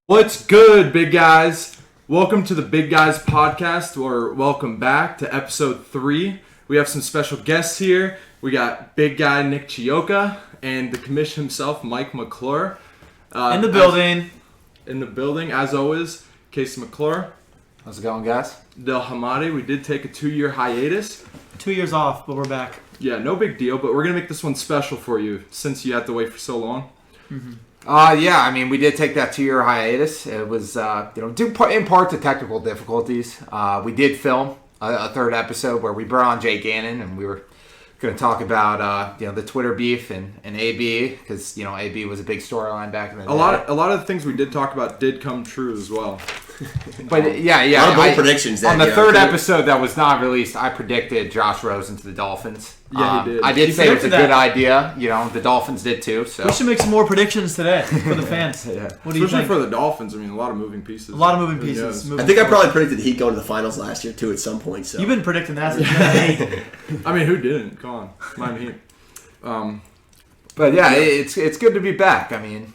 What's good, big guys? Welcome to the Big Guys Podcast, or welcome back to episode 3. We have some special guests here. We got big guy Nick Chiocca and the commission himself, Mike McClure. In the building. In the building, as always, Casey McClure. How's it going, guys? Del Hamadi. We did take a 2-year hiatus. 2 years off, but we're back. Yeah, no big deal, but we're going to make this one special for you since you had to wait for so long. Mm-hmm. We did take that 2-year hiatus. It was, due in part to technical difficulties. We did film a third episode where we brought on Jay Gannon, and we were going to talk about, the Twitter beef and AB, because, AB was a big storyline back in the day. A lot of the things we did talk about did come true as well. But yeah. A lot of bold predictions. On the third episode that was not released, I predicted Josh Rosen to the Dolphins. Yeah, he did. I did say it was a good idea. The Dolphins did too. So we should make some more predictions today for the fans. Yeah. What do you Especially think? for the Dolphins. I mean, a lot of moving pieces. A lot of moving pieces. Yes. Moving I think I forward. probably predicted the Heat going to the finals last year too at some point. So You've been predicting that since 2008. I mean, who didn't? Come on, Miami Heat. But yeah, it's good to be back. I mean,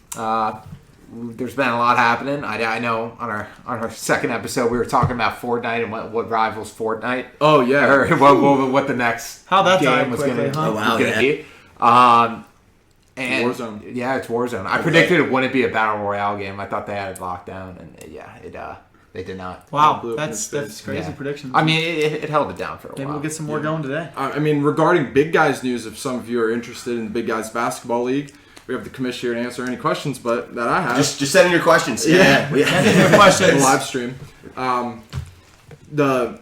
there's been a lot happening. I know on our second episode we were talking about Fortnite and what rivals Fortnite. Oh yeah, or what the next How that game died was quickly, going huh? to be. And Warzone. Yeah, it's Warzone. I predicted it wouldn't be a battle royale game. I thought they had it locked down, and they did not. Wow, that's crazy Yeah. predictions. I mean, it held it down for a while. Maybe we'll get some more going today. I mean, regarding Big Guys news, if some of you are interested in the Big Guys Basketball League, we have the commission here to answer any questions, but that I have. just send in your questions. Yeah. Send in your questions. Live stream. The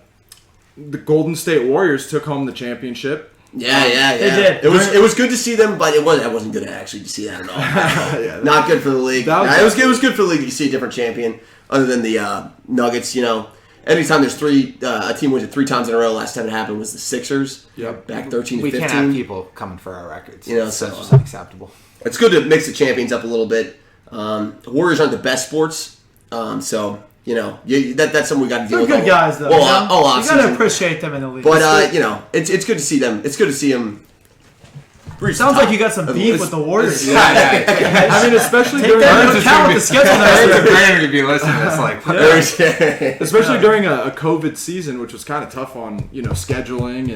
Golden State Warriors took home the championship. Yeah. They did. It was good to see them, but I wasn't good actually to see that at all. Yeah, Not good for the league. That was It was good for the league to see a different champion, other than the Nuggets. Anytime there's a team wins it 3 times in a row. Last time it happened was the Sixers. Yep. Back 13 to we 15. can't have people coming for our records. So That's just unacceptable. It's good to mix the champions up a little bit. The Warriors aren't the best sports, that's something we got to deal They're with. good guys, though. All you off-season. gotta appreciate them in the league. But it's good to see them. It's good to see them. Sounds like you got some beef with the Warriors. I mean, especially Take during that into account with the schedule next year. to be listening to this. especially during a COVID season, which was kind of tough on scheduling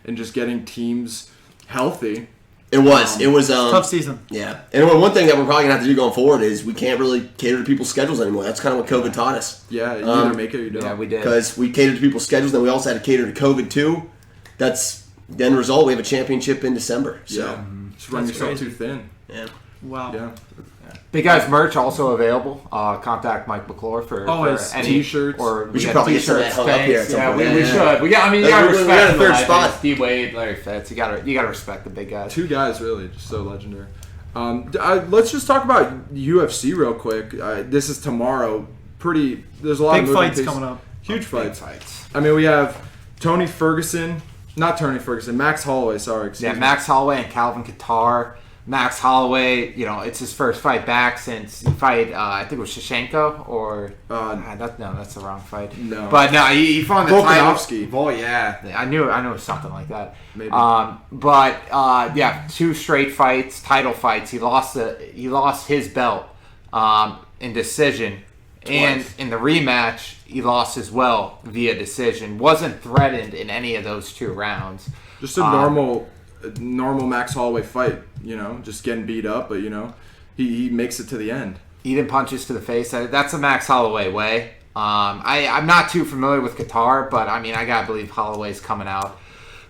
and just getting teams healthy. It was Tough season. Yeah, and one thing that we're probably gonna have to do going forward is we can't really cater to people's schedules anymore. That's kind of what COVID taught us. Yeah, you either make it or you don't. Yeah, we did. Because we catered to people's schedules, then we also had to cater to COVID too. That's the end result. We have a championship in December. So Yeah, just run That's yourself crazy. too thin. yeah. Wow. Yeah. Big Guys merch also available. Contact Mike McClure for Always. any T-shirts. Or We should probably get some of that t-shirts, hung up here at things. some Yeah, point. we should. You gotta We respect got a the third legends. spot. D-Wade, Larry Fitz. You gotta respect the big guys. 2 guys, really, just so legendary. Let's just talk about UFC real quick. This is tomorrow. There's a lot Big of moving fights pieces. coming up. Huge Big fights. I mean, we have Max Holloway. Sorry, excuse Yeah, me. Max Holloway and Calvin Kattar. Max Holloway, it's his first fight back since he fight. I think it was Chiocca or that's the wrong fight. No. But no, he fought the Volkanovski. title. Yeah, I knew it was something like that. Maybe. 2 straight fights, title fights. He lost his belt in decision, and in the rematch he lost as well via decision. Wasn't threatened in any of those 2 rounds. Just a normal Max Holloway fight. Just getting beat up, but he makes it to the end. Eating punches to the face. That's the Max Holloway way. I'm not too familiar with Qatar, but I mean, I gotta believe Holloway's coming out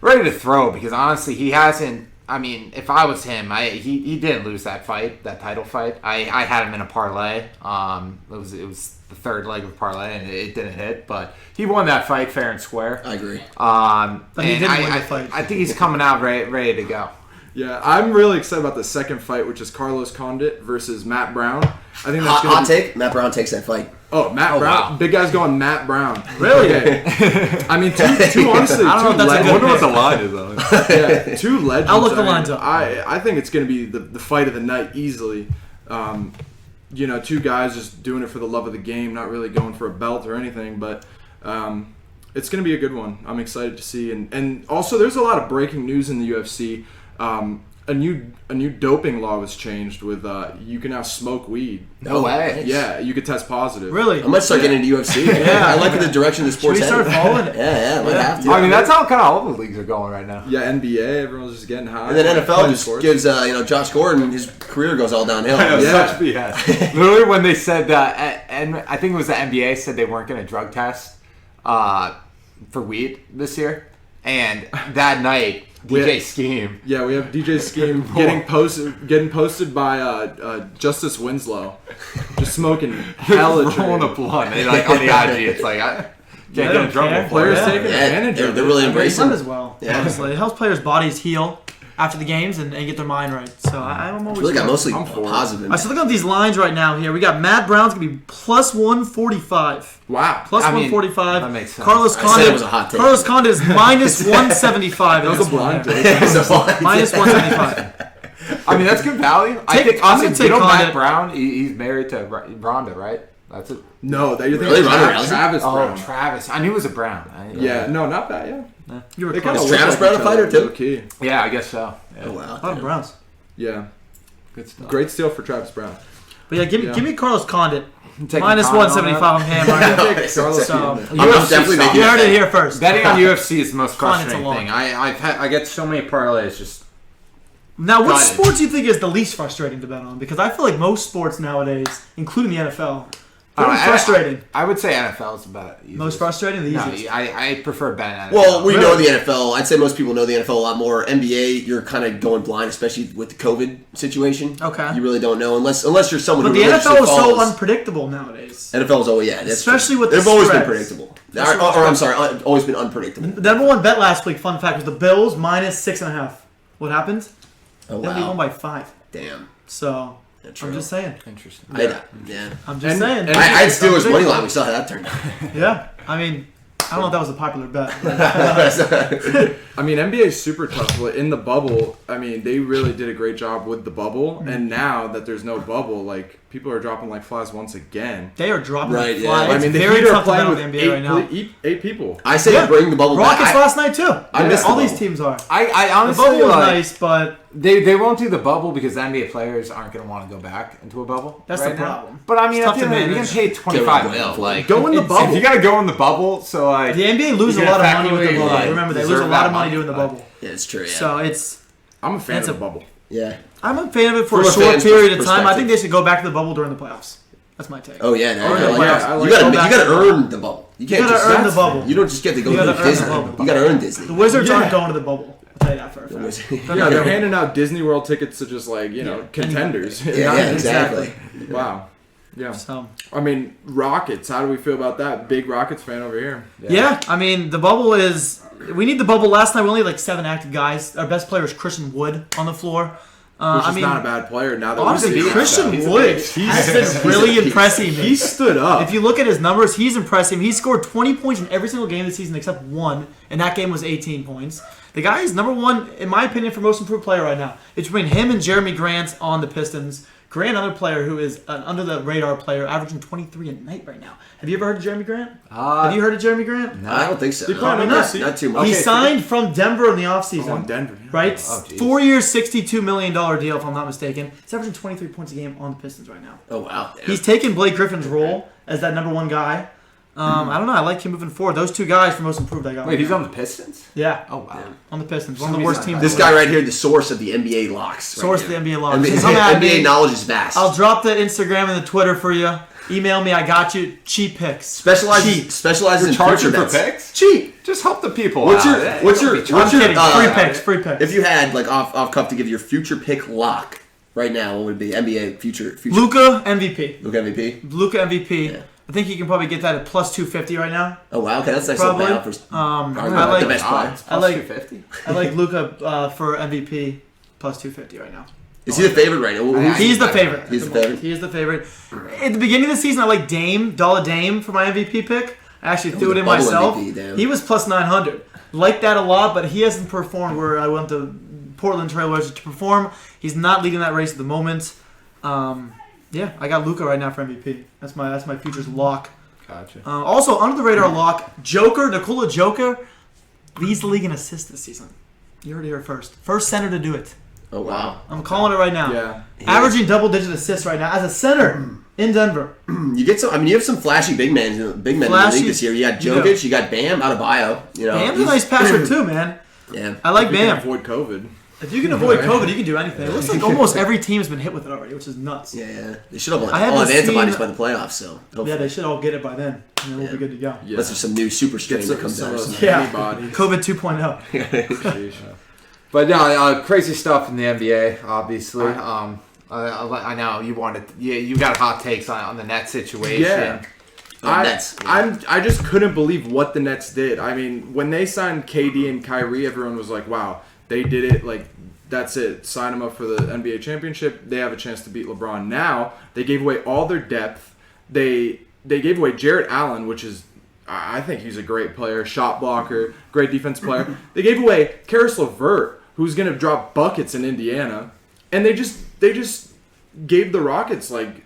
ready to throw, because honestly, he hasn't. I mean, if I was him, he didn't lose that fight, that title fight. I had him in a parlay. It was the third leg of the parlay, and it didn't hit, but he won that fight fair and square. I agree. But he And didn't win the fight. I think he's coming out ready to go. Yeah, I'm really excited about the second fight, which is Carlos Condit versus Matt Brown. I think that's Hot take. Matt Brown takes that fight. Oh, Matt Brown. Wow. Big guy's going Matt Brown. Really? Okay. I mean, two honestly, I don't know if that's a good legends. pick. line is on it. Yeah, 2 legends. I'll look the I mean, lines up. I think it's going to be the fight of the night easily. 2 guys just doing it for the love of the game, not really going for a belt or anything, but it's going to be a good one. I'm excited to see. And also, there's a lot of breaking news in the UFC. a new doping law was changed with you can now smoke weed. No way. Yeah, you could test positive. Really? I might start getting into UFC. Yeah, I like the direction the sport's Should we start following it? Yeah, might have to. I mean, that's how kind of all the leagues are going right now. Yeah, NBA, everyone's just getting high. And then NFL Playing just sports. gives Josh Gordon, his career goes all downhill. I know, Yeah. such BS. Literally, when they said and I think it was the NBA said they weren't going to drug test for weed this year, and that night DJ Scheme. Yeah, we have DJ Scheme getting posted by Justice Winslow, just smoking hella rolling a drink. blunt. And, like on the IG, it's like I can't get in trouble for Players it. taking advantage they're of it. really Might embracing as well. Yeah. Honestly, it helps players' bodies heal after the games and get their mind right. So I'm always. really got mostly I'm for it. positive. All right, so look at these lines right now here. We got Matt Brown's going to be plus 145. Wow. Plus I mean, 145. that makes sense. Carlos I said Condit. it was a hot take. Carlos Condit is minus 175. That was a blind take. Minus 175. I mean, that's good value. I Take- think I'm gonna honestly, take you know Matt Condit. Brown, he's married to Rhonda, right? That's it. No, that you're Really? thinking Ronda Travis, Rousey? Travis Oh, Brown. Travis. I knew it was a Brown. Yeah, no, not that. Yeah, You were They close. kinda Is look Travis like Brown a each fighter, other, too? low-key. Yeah, I guess so. Yeah. Oh, A wow. lot of Browns. Yeah, Good stuff. great steal for Travis Brown. But yeah, give me Carlos Condit. Taking Minus Condit on 175. that. I'm hammering. Take Carlos So- Condit. I'm definitely stuff. making You heard that. it here first. Betting on UFC is the most Condit's frustrating a lot. thing. I get so many parlays just. Now, which Got it. sport do you think is the least frustrating to bet on? Because I feel like most sports nowadays, including the NFL, pretty frustrating. I would say NFL is about easiest. Most frustrating, the No, easiest. I prefer betting NFL. Well, we Really? know the NFL. I'd say most people know the NFL a lot more. NBA, you're kind of going blind, especially with the COVID situation. Okay. You really don't know unless you're someone But who the religiously NFL is so follows. unpredictable nowadays. NFL's always that's Especially true. with the they've always been spreads. predictable. Especially Or with I'm the sorry, always been unpredictable. The number one bet last week, fun fact, was the Bills minus 6.5. What happened? Oh They only won wow, by 5. Damn. So, Yeah, true. I'm just saying. Interesting. Yeah. I'm just And- saying. and- I had It's Steelers money unpredictable. line. We saw how that turned out. Yeah. I mean, I don't know if that was a popular bet. I mean, NBA is super tough. Like, in the bubble, I mean, they really did a great job with the bubble. And now that there's no bubble, like, people are dropping like flies once again. They are dropping Right, the yeah. fly. I It's mean, the very Heat are tough to bet playing on with the NBA right now. eight people. I say Yeah. bring the bubble Rockets back. last night, too. I missed the All these bubble. teams are. I The honestly bubble was like, nice, but They won't do the bubble because NBA players aren't going to want to go back into a bubble. That's right the now. problem. But I mean, It's tough at the to end of the day, you manage. can pay 25 Get mil. rid of Like Go in the if bubble. you got to go in the bubble, so like the NBA lose a you lot can of money with the effectively, bubble. like, Remember, they lose deserve a lot that of money money, doing the like- bubble. Yeah, it's true. Yeah. So it's. I'm a fan That's of a- the bubble. yeah. I'm a fan of it for From a a short fan's period of time. I perspective. think they should go back to the bubble during the playoffs. That's my take. Oh yeah, no, Or I the like playoffs. that. I You like gotta go back you gotta to the earn the bubble. You can't gotta just earn the bubble. You don't just get to go You to gotta earn the Disney. bubble. You gotta earn Disney. The Wizards Yeah. aren't going to the bubble. I'll tell you that for a fact. Yeah, they're handing out Disney World tickets to just like, you know, Yeah. contenders. Yeah, exactly. Wow. Yeah. So I mean, Rockets. How do we feel about that? Big Rockets fan over here. yeah, I mean the bubble is. We need the bubble. Last night we only had like 7 active guys. Our best player is Christian Wood on the floor. Which I is mean, not a bad player now that honestly, we see it. Christian He's a Wood beast. has been really impressing me. He stood up. If you look at his numbers, he's impressive. He scored 20 points in every single game this season except one, and that game was 18 points. The guy is number one, in my opinion, for most improved player right now. It's between him and Jeremy Grant on the Pistons. Grant, another player who is an under-the-radar player, averaging 23 a night right now. Have you ever heard of Jeremy Grant? Have you heard of Jeremy Grant? I don't think so. They play on not- NBC? Not too much. He Okay, signed from Denver in the offseason. Oh, in Denver. Yeah. Right? Oh, geez. 4 years, $62 million deal, if I'm not mistaken. He's averaging 23 points a game on the Pistons right now. Oh wow. Damn. He's taken Blake Griffin's role as that number one guy. I don't know. I like him moving forward. Those two guys for most improved I got. Wait, he's on the Pistons? Yeah, Oh wow. on the Pistons. One of the Somebody's worst not teams. This in the guy league. right here, the source of the NBA locks. Right Source of here. the NBA logs. NBA, Come at NBA me. knowledge is vast. I'll drop the Instagram and the Twitter for you. Email me. I got you. Cheap picks. Specializes in future Charging for bets. picks? Cheap. Just help the people What's out. your what's your Don't be what's I'm your kidding. Free picks. If you had like off cuff to give your future pick lock right now, what would it be? NBA future Luka MVP. Luka MVP. Luka MVP. Yeah. I think you can probably get that at plus 250 right now. Oh wow, okay, that's nice Probably. little payout for I like the best player. Plus I like- 250. I like Luka for MVP plus 250 right now. Is he the favorite right now? Who's- He's the favorite. He's the favorite? He is the favorite. At the beginning of the season, I like Dollar Dame for my MVP pick. I actually threw was it a in bubble myself. MVP, damn. He was plus 900. Like that a lot, but he hasn't performed where I want the Portland Trailblazers to perform. He's not leading that race at the moment. Yeah, I got Luka right now for MVP. That's my futures lock. Gotcha. Also, under the radar lock, Nikola Joker leads the league in assists this season. You heard it here first. First center to do it. Oh, wow. I'm calling it right now. Yeah. Averaging double-digit assists right now as a center in Denver. You get some. I mean, you have some flashy big men in the league this year. You got Jokic, you got Bam, Adebayo. Bam's a nice passer too, man. Yeah. I like You can Bam. avoid COVID. If you can avoid COVID, you can do anything. It looks like almost every team has been hit with it already, which is nuts. Yeah. They should all I haven't have antibodies seen- by the playoffs, so hopefully. Yeah, they should all get it by then, and then we'll be good to go. Yeah. Unless there's some new super strain that comes out. Or something. Yeah. Antibodies. COVID 2.0. Sheesh. But no, crazy stuff in the NBA, obviously. I know you wanted. Yeah, you got hot takes on the Nets situation. Yeah. I just couldn't believe what the Nets did. I mean, when they signed KD and Kyrie, everyone was like, wow, they did it. Like, that's it. Sign them up for the NBA championship. They have a chance to beat LeBron. Now, they gave away all their depth. They gave away Jarrett Allen, which is, I think he's a great player, shot blocker, great defense player. They gave away Karis LeVert, who's going to drop buckets in Indiana. And they just gave the Rockets, like,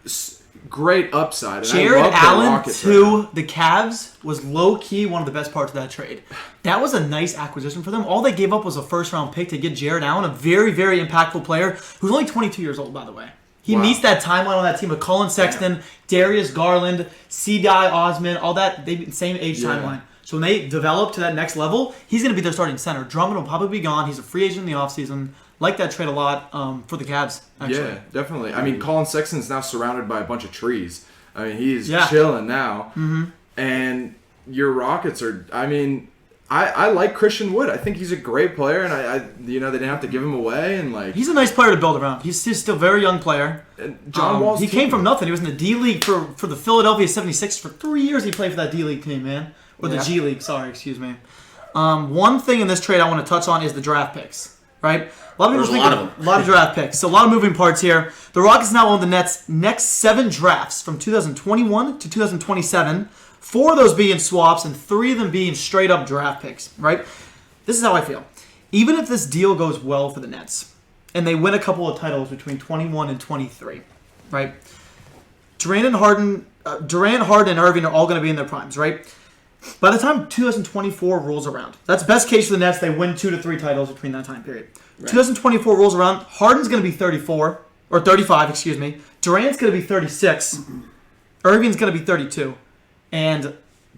great upside. And Jared I love Allen the Rockets to the Cavs was low-key one of the best parts of that trade. That was a nice acquisition for them. All they gave up was a first-round pick to get Jared Allen, a very, very impactful player who's only 22 years old, by the way. He meets that timeline on that team with Colin Sexton, Darius Garland, C-Dye Osman, all that, same age timeline. So when they develop to that next level, he's going to be their starting center. Drummond will probably be gone. He's a free agent in the offseason. Like that trade a lot for the Cavs, actually. Yeah, definitely. I mean, Colin Sexton's now surrounded by a bunch of trees. I mean, he's Yeah. chilling now. Mm-hmm. And your Rockets are, I mean, I like Christian Wood. I think he's a great player, and I they didn't have to give him away. And like, He's a nice player to build around. He's still a very young player. John Wall's he team. came from nothing. He was in the D League for the Philadelphia 76ers for 3 years. He played for that D League team, man. Or the G League, sorry, excuse me. One thing in this trade I want to touch on is the draft picks, right? A lot of people There's a lot of them. A lot of draft picks. So a lot of moving parts here. The Rockets now own the Nets' next 7 drafts from 2021 to 2027. 4 of those being swaps and 3 of them being straight up draft picks, right? This is how I feel. Even if this deal goes well for the Nets and they win a couple of titles between 21 and 23, right? Durant, Harden, and Irving are all going to be in their primes, right? By the time 2024 rolls around, that's best case for the Nets. They win 2 to 3 titles between that time period. Right. 2024 rolls around. Harden's going to be 34 or 35, excuse me. Durant's going to be 36. Irving's going to be 32, and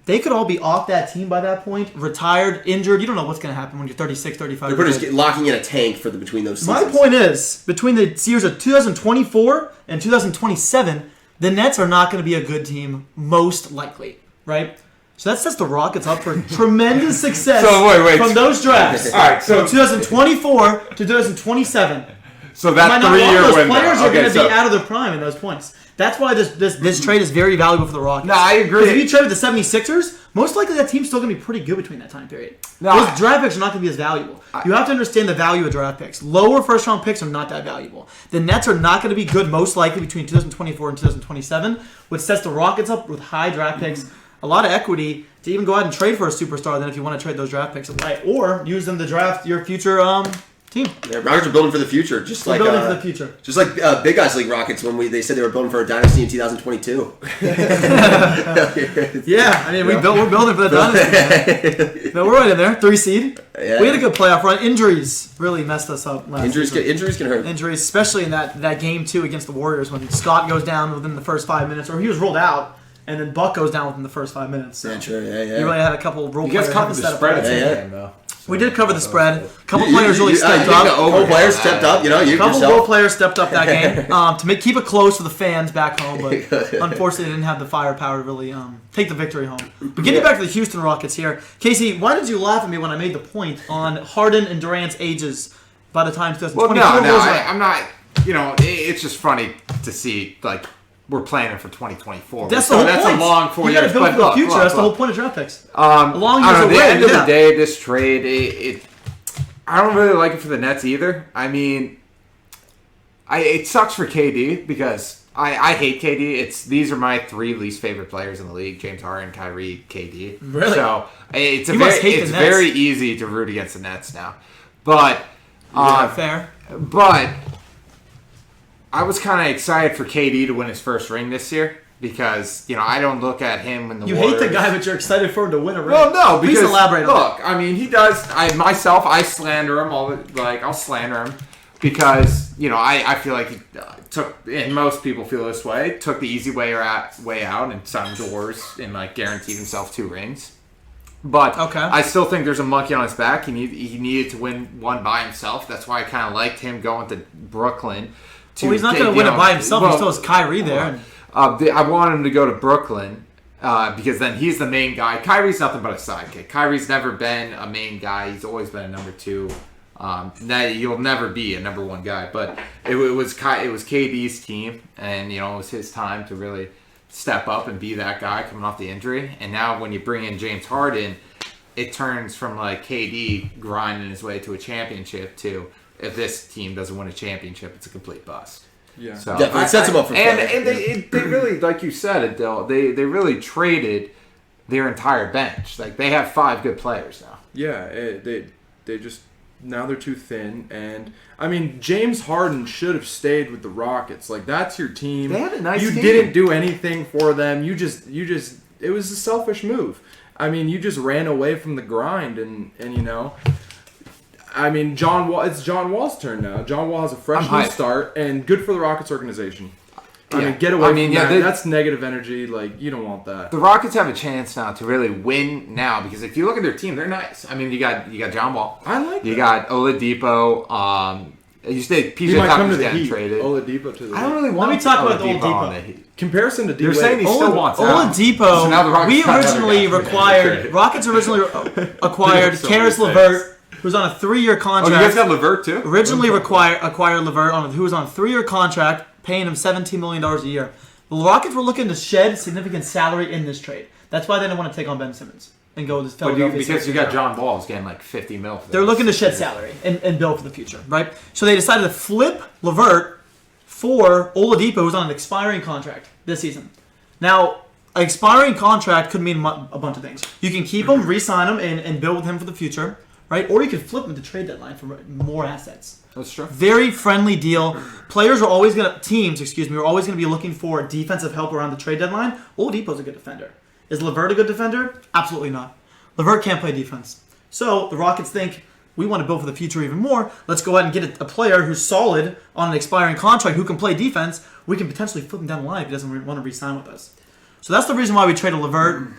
they could all be off that team by that point, retired, injured. You don't know what's going to happen when you're 36, 35. They're pretty much locking in a tank for between those seasons. My point is, between the years of 2024 and 2027, the Nets are not going to be a good team, most likely, right? So that sets the Rockets up for tremendous success from those drafts. All right, so 2024 to 2027. So that All 3-year those window. players are going to so- be out of their prime in those points. That's why this trade is very valuable for the Rockets. No, I agree. Because if you trade with the 76ers, most likely that team's still going to be pretty good between that time period. Those draft picks are not going to be as valuable. You have to understand the value of draft picks. Lower first-round picks are not that valuable. The Nets are not going to be good most likely between 2024 and 2027, which sets the Rockets up with high draft picks, a lot of equity to even go out and trade for a superstar then if you want to trade those draft picks away. Or use them to draft your future team. Yeah, Rockets are building for the future, just like building for the future. Just like Big Guys League Rockets when they said they were building for a dynasty in 2022. Yeah, I mean we're building for the dynasty. No, we're right in there, 3 seed. Yeah. We had a good playoff run. Injuries really messed us up last season. Injuries can hurt. Injuries, especially in that game 2 against the Warriors when Scott goes down within the first 5 minutes, or he was rolled out, and then Buck goes down within the first 5 minutes. So Yeah, sure. Yeah. You really had a couple role You guys players covered having the set spread up. at the Yeah. game, though. We did cover the spread. A couple players really stepped A up. couple players stepped up. You Couple yourself. role players stepped up that game to keep it close for the fans back home, but unfortunately they didn't have the firepower to really take the victory home. But getting back to the Houston Rockets here, Casey, why did you laugh at me when I made the point on Harden and Durant's ages by the time 2024 Well, no, rolls around? I'm not. It's just funny to see we're planning for 2024. That's the whole that's point. a long 4 You got years. to build But for the look, future. look, That's the look. whole point of draft picks. Long long I years don't know, away, at the end of yeah. the day, this trade, I don't really like it for the Nets either. I mean, it sucks for KD because I hate KD. These are my 3 least favorite players in the league: James Harden, Kyrie, KD. Really? So it's You must hate the it's Nets. very easy to root against the Nets now. But Fair. But I was kind of excited for KD to win his first ring this year because I don't look at him in the You Warriors. hate the guy, but you're excited for him to win a ring. Well, no, because Please elaborate on that. look, I mean, he does. I slander him all. I'll slander him, because I feel like he took, and most people feel this way, took the easy way out and signed doors and like guaranteed himself 2 rings. But I still think there's a monkey on his back. He needed to win one by himself. That's why I kind of liked him going to Brooklyn. He's not going to win it by himself. He still has Kyrie there. I want him to go to Brooklyn because then he's the main guy. Kyrie's nothing but a sidekick. Kyrie's never been a main guy. He's always been a number 2. He'll never be a number 1 guy. But it was KD's team, and it was his time to really step up and be that guy coming off the injury. And now when you bring in James Harden, it turns from like KD grinding his way to a championship to, if this team doesn't win a championship, it's a complete bust. Yeah, so definitely it sets them up for failure. And they really, like you said, Adele, they really traded their entire bench. Like they have 5 good players now. Yeah, they just, now they're too thin. And I mean, James Harden should have stayed with the Rockets. Like that's your team. They had a nice team. You didn't do anything for them. You just it was a selfish move. I mean, you just ran away from the grind, and I mean, it's John Wall's turn now. John Wall has a fresh new start, and good for the Rockets organization. I mean, get away from that. That's negative energy. Like, you don't want that. The Rockets have a chance now to really win now, because if you look at their team, they're nice. I mean, you got John Wall. I like that. You got Oladipo. You said PJ Tucker's getting traded. Oladipo to the I don't really want Let me talk about the Oladipo. Comparison to D-Wade. They're saying he still wants out. Oladipo, So now the Rockets Rockets originally acquired Karis LeVert, who's on a 3-year contract. Oh, you guys got LeVert too? Originally acquired LeVert, who was on a 3-year contract, paying him $17 million a year. The Rockets were looking to shed significant salary in this trade. That's why they didn't want to take on Ben Simmons and go with this Philadelphia. Because you got John Wall getting like $50 million. They're looking to shed salary and build for the future, right? So they decided to flip LeVert for Oladipo, who's on an expiring contract this season. Now, an expiring contract could mean a bunch of things. You can keep him, re-sign him, and build with him for the future, right? Or you could flip him at the trade deadline for more assets. That's true. Very friendly deal. Teams are always going to be looking for defensive help around the trade deadline. Oladipo's a good defender. Is LeVert a good defender? Absolutely not. LeVert can't play defense. So the Rockets think, we want to build for the future even more. Let's go ahead and get a player who's solid on an expiring contract who can play defense. We can potentially flip him down the line if he doesn't want to re-sign with us. So that's the reason why we traded LeVert.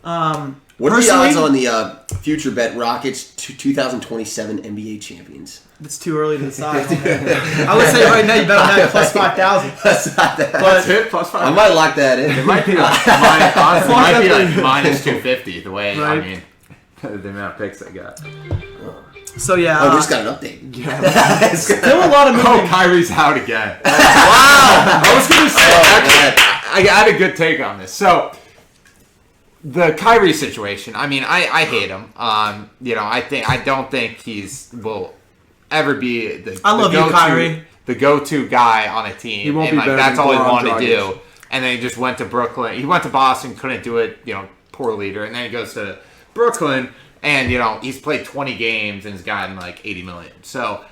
What are the odds on the future bet Rockets 2027 NBA champions? It's too early to decide. I would say right now you bet on that plus 5,000. That's not that. That's it, plus 5,000. I might lock that in. It might be like minus 250 the way, right. I mean, the amount of picks I got. So yeah. Oh, we just got an update. Yeah. Still a lot of moving. Oh, Kyrie's out again. Wow. I was going to say, I had a good take on this. So, the Kyrie situation, I mean, I hate him. I don't think will ever be the go-to guy on a team. He won't be better that's than all he Goran wanted to Dragic. do. And then he just went to Brooklyn. He went to Boston, couldn't do it, poor leader. And then he goes to Brooklyn, and, he's played 20 games and has gotten like 80 million. So,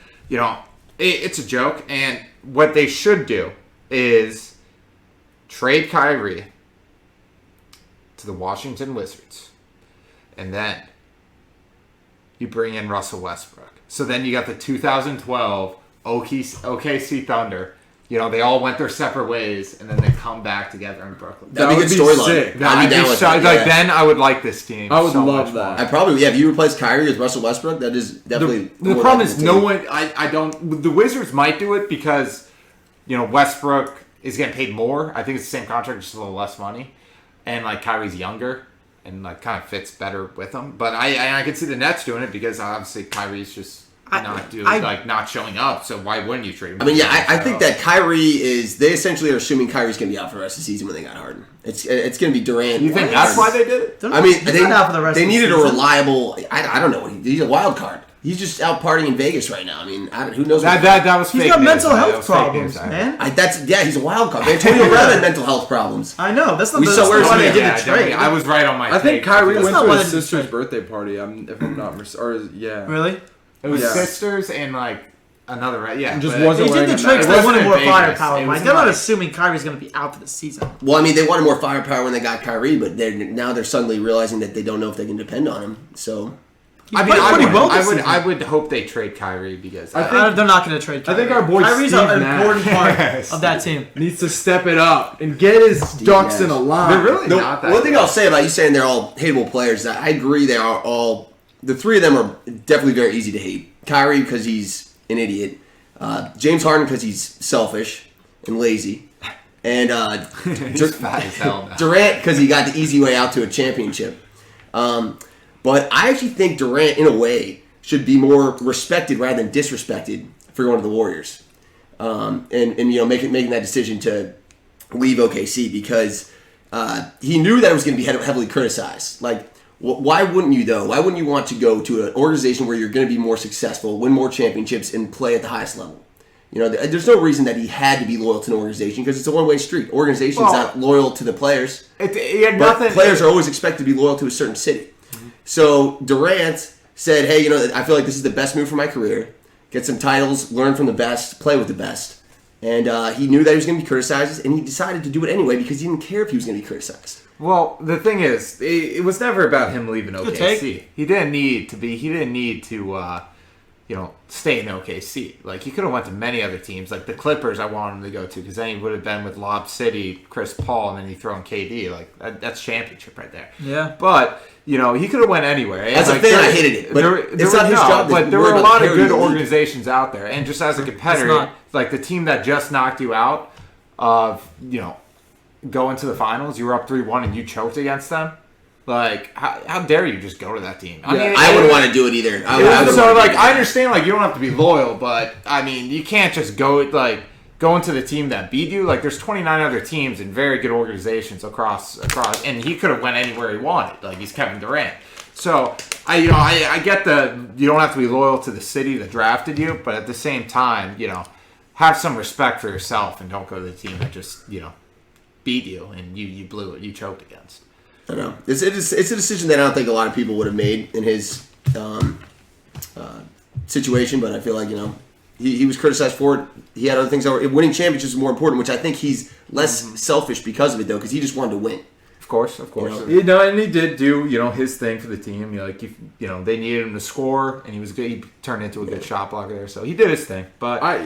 it's a joke. And what they should do is trade Kyrie to the Washington Wizards. And then you bring in Russell Westbrook. So then you got the 2012 OKC Thunder. They all went their separate ways, and then they come back together in Brooklyn. That'd be a good storyline. Then I would like this team. I would love that. I probably, if you replace Kyrie with Russell Westbrook, that is definitely. The problem is no one. I don't. The Wizards might do it because, Westbrook is getting paid more. I think it's the same contract, just a little less money, and like Kyrie's younger and like kind of fits better with him. But I can see the Nets doing it because obviously Kyrie's just. Not showing up, so why wouldn't you trade him? I mean, I think that Kyrie they essentially are assuming Kyrie's going to be out for the rest of the season when they got Harden. It's going to be Durant. You think that's why they did it? I mean, they needed a reliable. I don't know. He's a wild card. He's just out partying in Vegas right now. I mean, who knows? That was fake. He's got mental health problems, man. He's a wild card. Antonio Brown had mental health problems. I know. That's not why they did the trade. I was right on my. I think Kyrie went to his sister's birthday party. If I'm not Really? It was sisters and like another, It just wasn't. They did the trade because they wanted more firepower. They're not assuming Kyrie's going to be out for the season. Well, I mean, they wanted more firepower when they got Kyrie, but now they're suddenly realizing that they don't know if they can depend on him. So, He's playing pretty well this season. I would hope they trade Kyrie because they're not going to trade Kyrie. I think our boy Kyrie's Steve an Nash important part of that team. needs to step it up and get his ducks in a line. They're really not that One thing good. I'll say about you saying they're all hateable players, that I agree they are all. The three of them are definitely very easy to hate. Kyrie because he's an idiot. James Harden because he's selfish and lazy. And He's fat as hell now. Durant because he got the easy way out to a championship. But I actually think Durant, in a way, should be more respected rather than disrespected for going to the Warriors, and making that decision to leave OKC because he knew that it was going to be heavily criticized. Like, why wouldn't you though? Why wouldn't you want to go to an organization where you're going to be more successful, win more championships, and play at the highest level? There's no reason that he had to be loyal to an organization because it's a one-way street. Organization's not loyal to the players. Players are always expected to be loyal to a certain city. Mm-hmm. So Durant said, hey, I feel like this is the best move for my career. Get some titles, learn from the best, play with the best. And he knew that he was going to be criticized, and he decided to do it anyway because he didn't care if he was going to be criticized. Well, the thing is, it was never about him leaving OKC. He didn't need to stay in OKC. Like, he could have went to many other teams. Like, the Clippers I wanted him to go to because then he would have been with Lob City, Chris Paul, and then you throw in KD. Like, that's championship right there. Yeah. But, he could have went anywhere. As a fan, I hated it. But it's not his job. But there were a lot of good organizations out there. And just as a competitor, like the team that just knocked you out of, going to the finals, you were up 3-1 and you choked against them. Like, how dare you just go to that team? I wouldn't want to do it either. I understand, you don't have to be loyal, but, you can't just go into the team that beat you. Like, there's 29 other teams and very good organizations across, and he could have went anywhere he wanted. Like, he's Kevin Durant. So, I get you don't have to be loyal to the city that drafted you, but at the same time, have some respect for yourself and don't go to the team that just, beat you and you blew it, you choked against. I don't know. It's a decision that I don't think a lot of people would have made in his situation, but I feel like, he was criticized for it. He had other things. Winning championships is more important, which I think he's less selfish because of it, though, because he just wanted to win. Of course. And he did do, his thing for the team. They needed him to score, and he was good. He turned into a good shot blocker there, so he did his thing. But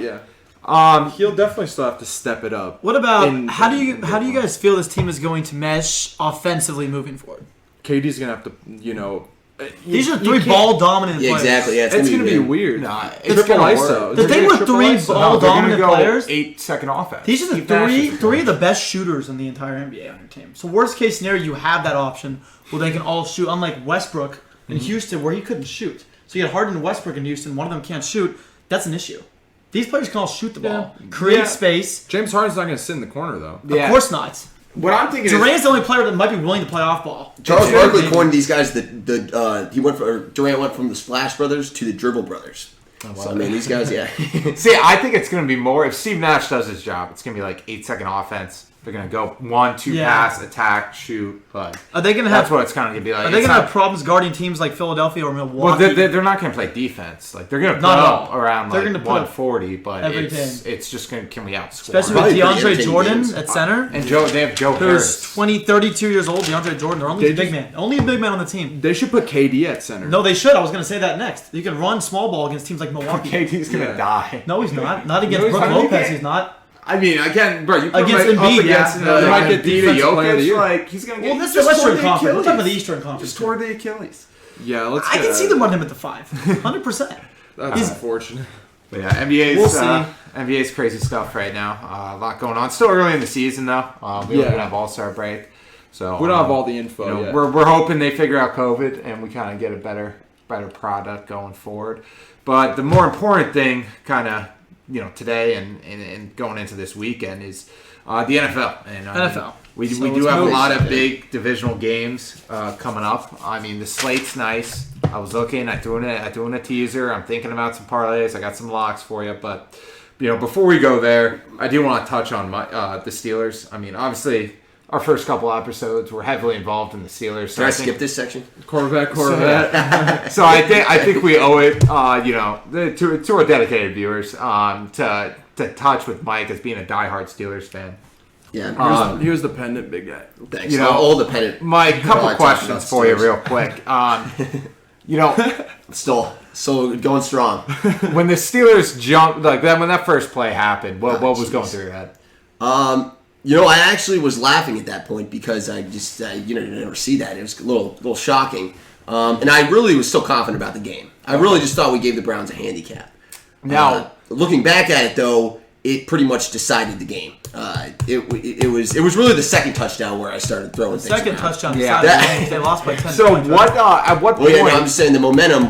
he'll definitely still have to step it up. What about how do you guys feel this team is going to mesh offensively moving forward? KD's gonna have to, these are three ball dominant players. Exactly. Yeah, it's gonna be weird. Nah, it's triple ISO. The thing with three ball dominant players, 8-second offense. These are the three of the best shooters in the entire NBA on your team. So worst case scenario, you have that option where they can all shoot. Unlike Westbrook in Houston, where he couldn't shoot. So you had Harden and Westbrook in Houston. One of them can't shoot. That's an issue. These players can all shoot the ball, create space. James Harden's not going to sit in the corner, though. Of course not. What I'm thinking Durant's the only player that might be willing to play off ball. Charles Barkley coined these guys Durant went from the Splash Brothers to the Dribble Brothers. Oh, wow. So, these guys, yeah. See, I think it's going to be more, if Steve Nash does his job, it's going to be like 8-second offense. They're going to go 1-2 pass, attack, shoot. But are they going to have? That's what it's kind of going to be like. Are they going to have problems guarding teams like Philadelphia or Milwaukee? Well, they're not going to play defense. Like, they're going to put up around 140, but it's just going to, can we outscore? Especially with DeAndre Jordan at center. And they have Joe Harris. Who's 32 years old. DeAndre Jordan. They're only a big man. Only a big man on the team. They should put KD at center. No, they should. I was going to say that next. You can run small ball against teams like Milwaukee. KD's going to die. No, he's not. Not against Brook Lopez. He's not. Again, bro, you put against him Embiid, against might get defensive player of the year. Like, he's gonna get. Well, this is the Western Conference. We're talking about the Eastern Conference. Just tore the Achilles. Yeah, I can see them run him at the 5, 100%. That's unfortunate. But yeah, NBA's crazy stuff right now. A lot going on. Still early in the season though. We don't have All-Star break, so we don't have all the info yet. We're hoping they figure out COVID and we kind of get a better product going forward. But the more important thing, kind of. Today and going into this weekend is the NFL. And NFL. We do have a lot of big divisional games coming up. The slate's nice. I was looking. I doing a teaser. I'm thinking about some parlays. I got some locks for you. But before we go there, I do want to touch on the Steelers. Obviously. Our first couple episodes were heavily involved in the Steelers. So Can I skip this section? Corvette. So I think we owe it, to our dedicated viewers, to touch with Mike as being a diehard Steelers fan. Yeah. Here's the pendant, big guy. Thanks. All the pendant. Mike, couple questions for you real quick. Still going strong. When the Steelers jumped, like when that first play happened, what was going through your head? I actually was laughing at that point because I just, you never see that. It was a little shocking. And I really was still confident about the game. I really just thought we gave the Browns a handicap. Now, looking back at it, though, it pretty much decided the game. It was really the second touchdown where I started throwing things Second around. touchdown. Yeah. They lost by 10 so points. what? At what point? Well, I'm just saying the momentum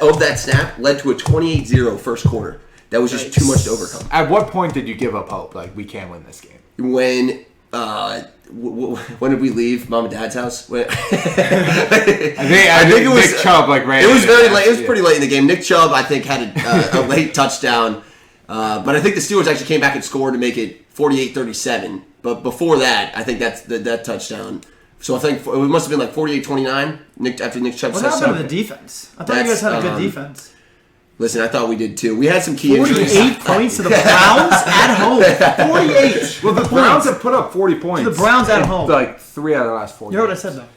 of that snap led to a 28-0 first quarter. That was just too much to overcome. At what point did you give up hope? Like, we can't win this game. When did we leave Mom and Dad's house? I think it was Nick Chubb ran. It was very late. It was pretty late in the game. Nick Chubb, I think, had a late touchdown, but I think the Steelers actually came back and scored to make it 48-37. But before that, I think that's that touchdown. So I think it must have been like 48-29. After Nick Chubb. What happened to the defense? I thought you guys had a good defense. Listen, I thought we did too. We had some key injuries. 48 points to the Browns at home. 48. Well, the Browns have put up 40 points. To the Browns at home. Like 3 out of the last 4. You heard what I said, though.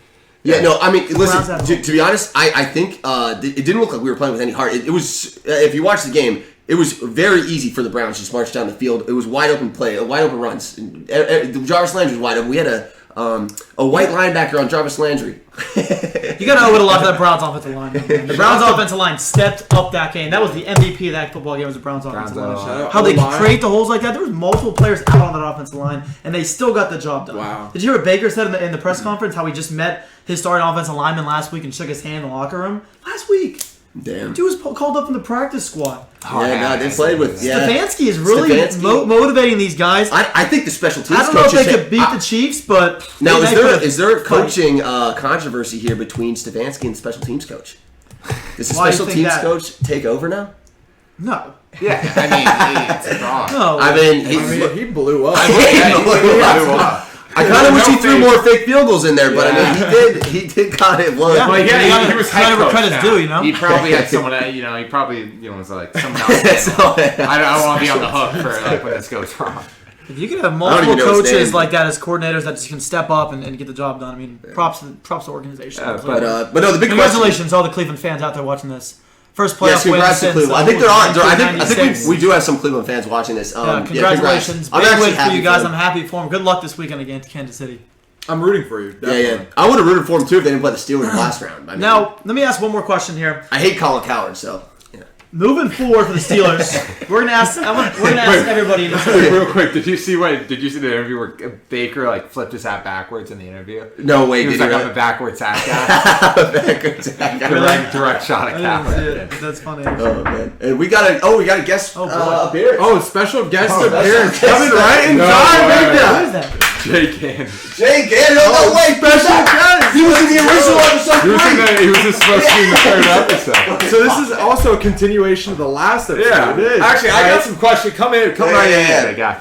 Yeah, no, I mean, listen, to be honest, I think it didn't look like we were playing with any heart. It was, if you watch the game, it was very easy for the Browns to just march down the field. It was wide open runs. Jarvis Landry was wide open. We had a white linebacker on Jarvis Landry. You got to owe it a lot to that Browns offensive line. The Browns offensive line stepped up that game. That was the MVP of that football game, was the Browns offensive line. How they create the holes like that. There was multiple players out on that offensive line, and they still got the job done. Wow. Did you hear what Baker said in the press conference, how he just met his starting offensive lineman last week and shook his hand in the locker room? Last week. Damn. Dude was called up in the practice squad. They played with... Yeah. Stefanski is really motivating these guys. I think the special teams I don't know if they could beat the Chiefs, but... Now, is there a coaching controversy here between Stefanski and the special teams coach? Does the special teams coach take over now? No. Yeah, I mean, it's wrong. No. I mean, he blew up. he blew up. I kind of wish he threw more fake field goals in there, but I mean, he did kind of look. Yeah, well, he was head coach. Credit's due, He probably had someone that, he probably, was like, someone else. I don't want to be on the hook for, like, when this goes wrong. If you can have multiple coaches like that as coordinators that just can step up and get the job done, I mean, props to the organization. But no, the big congratulations to all the Cleveland fans out there watching this. First playoff win since Cleveland. I think there are. I think we do have some Cleveland fans watching this. Congratulations! Big win for you guys. I'm happy for them. Good luck this weekend against Kansas City. I'm rooting for you. Definitely. Yeah. I would have rooted for them too if they didn't play the Steelers last round. I mean, now, let me ask one more question here. I hate Colin Cowherd, so. Moving forward for the Steelers, we're gonna ask everybody. Real quick, did you see the interview where Baker like flipped his hat backwards in the interview? No way, he was did like, I'm a backwards hat guy. Direct shot at Cowherd. That's funny. Oh man, and we got a guest appearance. Oh, special guest appearance coming right in time. Who is that? Jay Gannon. No way, special guest. He was in the original episode. He was supposed to be in the third episode. So this is also a continuation of the last episode. Yeah, it is. Actually, I got some questions. Come right in.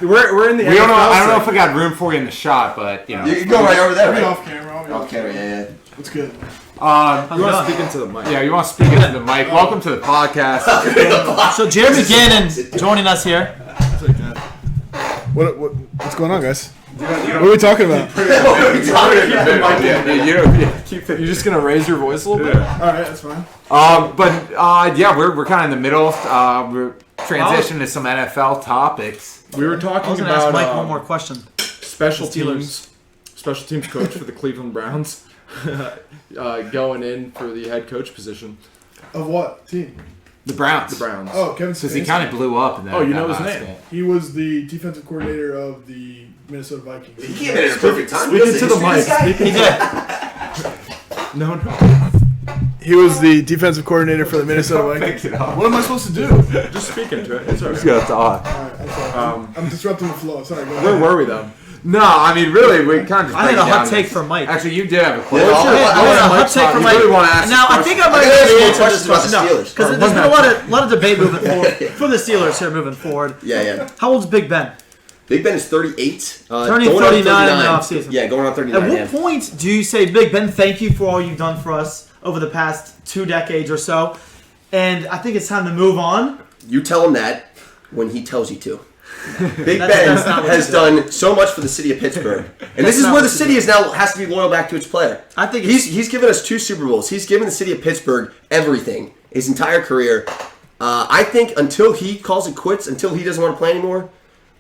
We're in the. I don't know if I got room for you in the shot, but you can go right over there. Right? Off camera. Off camera. Yeah. That's good. You want to speak into the mic? Yeah, you want to speak into the mic. Welcome to the podcast. So Jeremy Gannon joining us here. What's going on, guys? What are we talking about? You're just gonna raise your voice a little bit. All right, that's fine. We're kind of in the middle. We're transitioning to some NFL topics. We were talking I was gonna about ask Mike one more question. special teams coach for the Cleveland Browns going in for the head coach position. Of what team? The Browns. Oh, Kevin Stefanski. Because he kind of blew up in that. Oh, you know his name. game. He was the defensive coordinator of the Minnesota Vikings. He came in at a perfect time. Speak into the mic. He did. No. He was the defensive coordinator for the Minnesota Vikings. What am I supposed to do? Just speak into it. It's alright. Just gotta talk. All right, I'm sorry. I'm disrupting the flow. Sorry, go ahead. Where were we though? No, I mean, really, we kind of just I had break a hot down take this. from Mike. Actually, you did have a question. I had a hot take from Mike. You really want to ask Now, I think I might have have more answered this questions about question. the Steelers. Because there's been a lot of debate moving forward for the Steelers here moving forward. Yeah. How old's Big Ben? Big Ben is 38. Turning 39 in the offseason. Yeah, going on 39. At what point do you say, Big Ben, thank you for all you've done for us over the past 2 decades or so, and I think it's time to move on? You tell him that when he tells you to. Big Ben has done so much for the city of Pittsburgh, and this is where the city is now has to be loyal back to its player. I think he's given us 2 Super Bowls. He's given the city of Pittsburgh everything, his entire career. I think until he calls it quits, until he doesn't want to play anymore,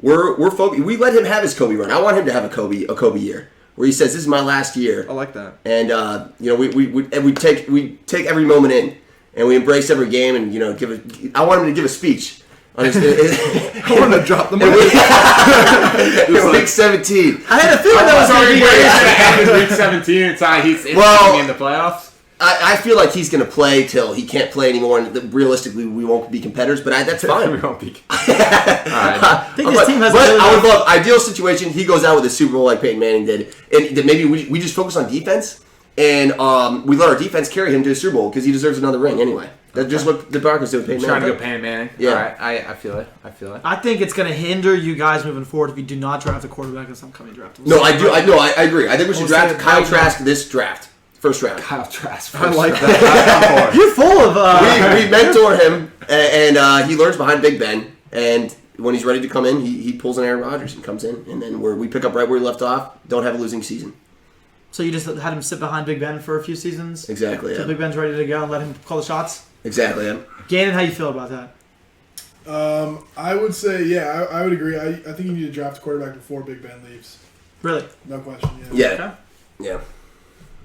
we're focused. We let him have his Kobe run. I want him to have a Kobe year where he says, "This is my last year." I like that. And we take every moment in, and we embrace every game, and I want him to give a speech. I want to drop the mic. Week 17. I had a feeling that was already Week 17. It's in the playoffs. I feel like he's going to play till he can't play anymore, and realistically, we won't be competitors. But that's fine. We won't be. I think this team has. But I would love ideal situation. He goes out with a Super Bowl like Peyton Manning did, and then maybe we just focus on defense, and we let our defense carry him to a Super Bowl because he deserves another ring anyway. That's just what the Broncos did with Peyton Manning. Trying to go Peyton Manning. Yeah. All right. I feel it. I think it's going to hinder you guys moving forward if you do not draft a quarterback in this upcoming draft. No, I do. I agree. I think we should draft Kyle Trask this draft. First round. Kyle Trask. I like that. You're full of. We mentor him, and he learns behind Big Ben. And when he's ready to come in, he pulls an Aaron Rodgers and comes in. And then we pick up right where he left off. Don't have a losing season. So you just had him sit behind Big Ben for a few seasons? Exactly, So yeah. Big Ben's ready to go and let him call the shots? Exactly, yeah. Gannon, how you feel about that? I would say, yeah, I would agree. I think you need to draft a quarterback before Big Ben leaves. Really? No question, Yeah. Okay. Yeah.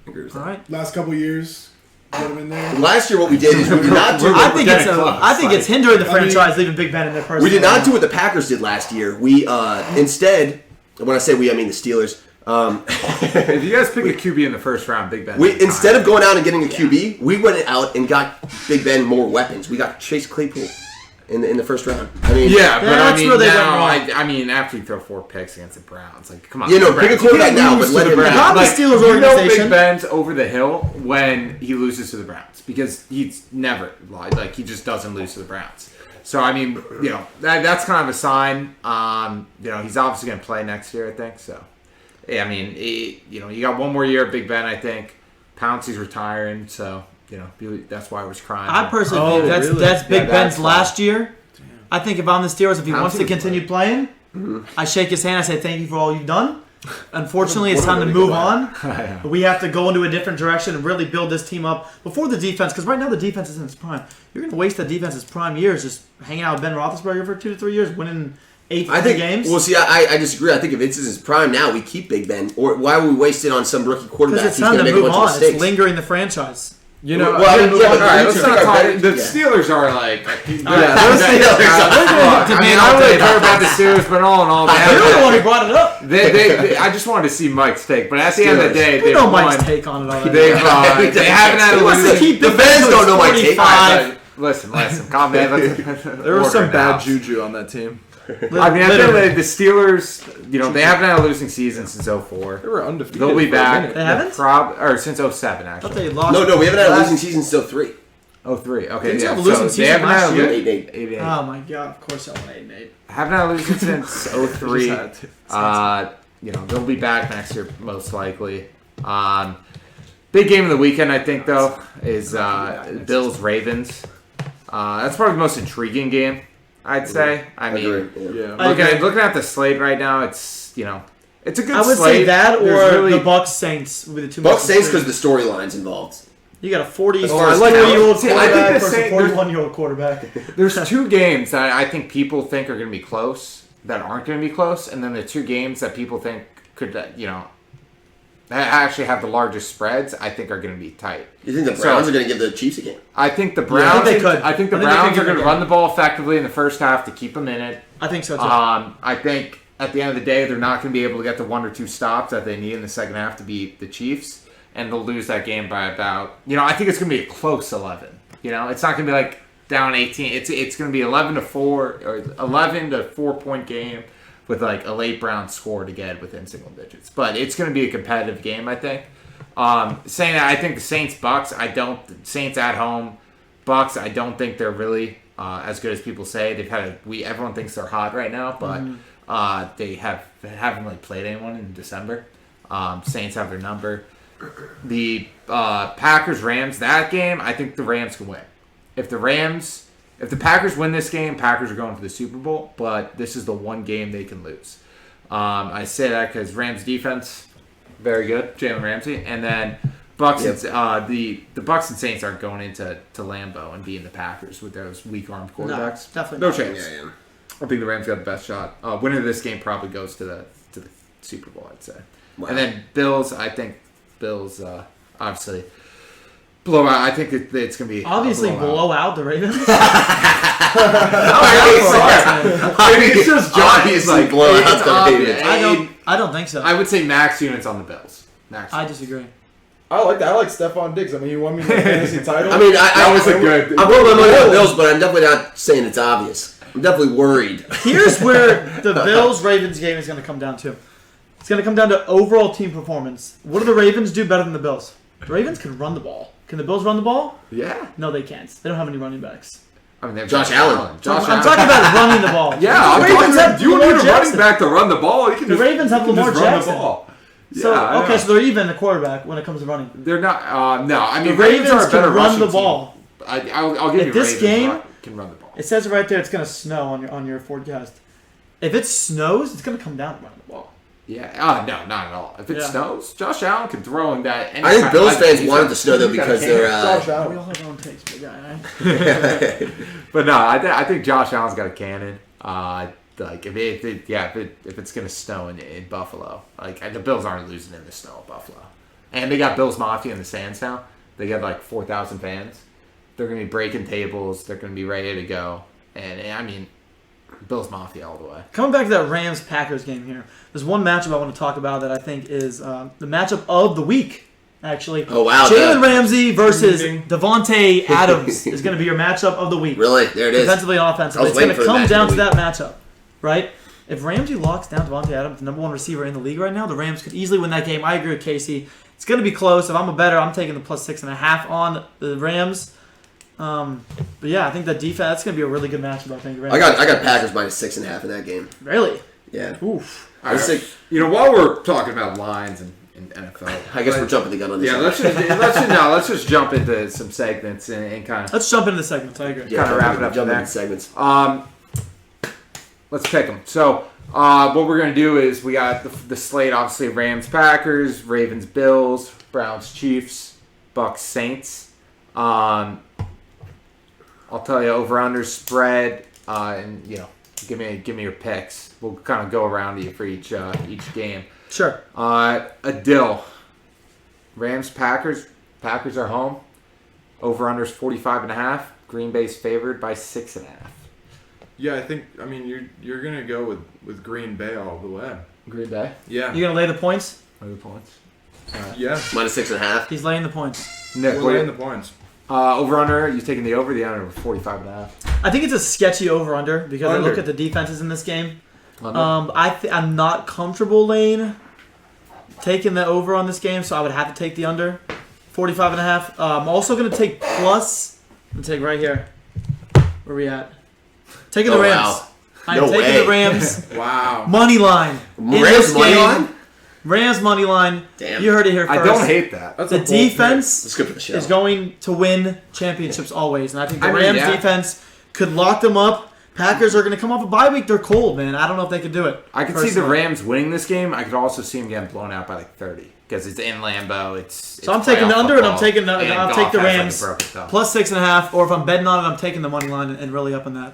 I agree with that. All right. Last couple of years, get him in there. Last year, what we did is we did not do. I think it's hindering the franchise leaving Big Ben in their person. We did not do what the Packers did last year. We instead, when I say we, I mean the Steelers. If you guys pick a QB in the first round, Big Ben. Instead of going out and getting a QB, we went out and got Big Ben more weapons. We got Chase Claypool in the first round. I mean, yeah, but that's where they went wrong. I mean, after you throw 4 picks against the Browns, like, come on. pick a quarterback now, but let him. Not the Steelers organization. Big Ben's over the hill when he loses to the Browns because he's never lied. Like, he just doesn't lose to the Browns. So, I mean, that's kind of a sign. He's obviously going to play next year, I think. So, yeah, I mean, you got one more year of Big Ben, I think. Pouncey's retiring, so. That's why I was crying. I personally think that's Big Ben's last year. Damn. I think if I'm the Steelers, if he wants to continue playing, I shake his hand. I say thank you for all you've done. Unfortunately, it's time to move on. We have to go into a different direction and really build this team up before the defense. Because right now the defense is in its prime. You're going to waste the defense's prime years just hanging out with Ben Roethlisberger for 2 to 3 years, winning 8 games. Well, see, I disagree. I think if it's in his prime now, we keep Big Ben. Or why would we waste it on some rookie quarterback? Because it's time to move on. It's lingering the franchise. You know, all right, let's not talk. The Steelers are like, Steelers. I mean, I don't really care about the Steelers, but all in all, You're the one who brought it up. I just wanted to see Mike's take, but at the end of the day, we know Mike's take on it already. They haven't had a losing. The fans don't know Mike's take. Listen, calm down. There was some bad juju on that team. I mean, I think the Steelers, they haven't had a losing season since 04. They were undefeated. They'll be back. They haven't? Or since 07, actually. They lost. No, we haven't had a losing season since 03. 03. Okay, Didn't yeah. have a losing season they haven't had last a year? 8-8. Oh my god! Of course, I won 8-8. Haven't had a losing since 03. They'll be back next year most likely. Big game of the weekend, I think, though, is Bills Ravens. That's probably the most intriguing game, I'd say. I mean, looking at the slate right now, it's it's a good slate. I would say that or the Bucks Saints with the 2 Bucks Saints because the storyline's involved. You got a 40-year-old quarterback versus a 41-year-old quarterback. There's 2 games that I think people think are going to be close that aren't going to be close, and then the 2 games that people think could, actually have the largest spreads, I think are going to be tight. You think the Browns are going to give the Chiefs a game? I think the Browns. I think the Browns are going to run the ball effectively in the first half to keep them in it. I think so too. I think at the end of the day, they're not going to be able to get the 1 or 2 stops that they need in the second half to beat the Chiefs, and they'll lose that game by about. I think it's going to be a close 11. It's not going to be like down 18. It's going to be 11-4 or 11 to 4-point game with like a late Brown score to get within single digits. But it's going to be a competitive game, I think. Saying that, I think the Saints-Bucks, Saints at home, Bucks, I don't think they're really as good as people say. Everyone thinks they're hot right now, but they haven't really played anyone in December. Saints have their number. The Packers-Rams, that game, I think the Rams can win. If the Rams if the Packers win this game, Packers are going to the Super Bowl. But this is the one game they can lose. I say that because Rams defense, very good, Jalen Ramsey, and then Bucks. The Bucks and Saints aren't going into Lambeau and beating the Packers with those weak armed quarterbacks. No, definitely no not. chance. Yeah. I think the Rams got the best shot. Winner of this game probably goes to the Super Bowl, I'd say. Wow. And then Bills, I think Bills obviously blow out. I think it's going to be Obviously, a blowout. blow out the Ravens. I mean, it's just obviously blow out the Ravens. I don't think so. I would say max units on the Bills. Max. I disagree. I like that. I like Stephon Diggs. I mean, he won me the fantasy title. I mean, that was a good. I will my money on the Bills, but I'm definitely not saying it's obvious. I'm definitely worried. Here's where the Bills-Ravens game is going to come down to. It's going to come down to overall team performance. What do the Ravens do better than the Bills? The Ravens can run the ball. Can the Bills run the ball? Yeah. No, they can't. They don't have any running backs. I mean, they have Josh Allen. I'm talking about running the ball. Yeah, The I'm Ravens have talking. You Lamar need a running Jackson. back to run the ball. You can The just, Ravens have you can Lamar just run Jackson. the ball. So Yeah, okay, so they're even the quarterback when it comes to running. they're not. No, I mean The Ravens are a better can run the rushing ball. team. I'll give If you this Ravens game- can run the ball. It says it right there. It's going to snow on your forecast. If it snows, it's going to come down to running the ball. Yeah. No, not at all. If it Yeah. snows, Josh Allen can throw in that. I think Bills fans wanted to snow though he's got a because cannon. they're. Josh We Allen. all have our own takes, big guy. Right? But no, I think Josh Allen's got a cannon. Like if it's gonna snow in Buffalo, like the Bills aren't losing in the snow in Buffalo, and they got Bills Mafia in the stands now. They got like 4,000 fans. They're gonna be breaking tables. They're gonna be ready to go, and I mean, Bills Mafia all the way. Coming back to that Rams-Packers game here, there's one matchup I want to talk about that I think is the matchup of the week, actually. Oh, wow. Jalen Ramsey versus Devontae Adams is going to be your matchup of the week. Really? There it is. Defensively and offensively. I was It's going waiting to for the come matchup down of to the that matchup, right? If Ramsey locks down Devontae Adams, the number one receiver in the league right now, the Rams could easily win that game. I agree with Casey. It's going to be close. If I'm a bettor, I'm taking the plus 6.5 on the Rams. But yeah, I think that defense, that's going to be a really good matchup, I think. I got Packers minus 6.5 in that game. Really? Yeah. Oof. I was sick. While we're talking about lines and NFL, I guess we're jumping the gun on this. yeah, one. let's just jump into some segments and kind of Let's jump into the segments. I agree. kinda wrap it up Jump there. into segments. let's pick them. So what we're gonna do is we got the slate, obviously Rams, Packers, Ravens, Bills, Browns, Chiefs, Bucks, Saints. I'll tell you over/under spread, and give me your picks. We'll kind of go around to you for each game. Sure. A dill. Rams, Packers. Packers are home. Over/under's 45.5. Green Bay's favored by 6.5. Yeah, I mean, you're gonna go with Green Bay all the way. Green Bay. Yeah. You going to lay the points? What are the points? Yeah. Minus 6.5. He's laying the points. Nick, We're laying the points. over/under. You taking the over? The under 45.5. I think it's a sketchy over-under because I look Under. at the defenses in this game. Under. I'm not comfortable taking the over on this game, so I would have to take the under. 45.5. I'm also going to take plus. I'm going to take right here. Where we at? Taking the Oh, Rams. wow. I'm No taking way. the Rams. Wow. Money line. In Rams this money game, line? Rams money line. Damn. You heard it here first. I don't hate that. That's The a bold pick. defense It's good for the show. is going to win championships always, and I think the I mean, Rams yeah. defense could lock them up. Packers are going to come off a bye week. They're cold, man. I don't know if they can do it. I could see the personally. Rams winning this game. I could also see them getting blown out by like 30 because it's in Lambeau. So I'm taking the under, and I'm taking and I'll Goff take the has, like, a Rams broken toe. plus 6.5. Or if I'm betting on it, I'm taking the money line and really up in that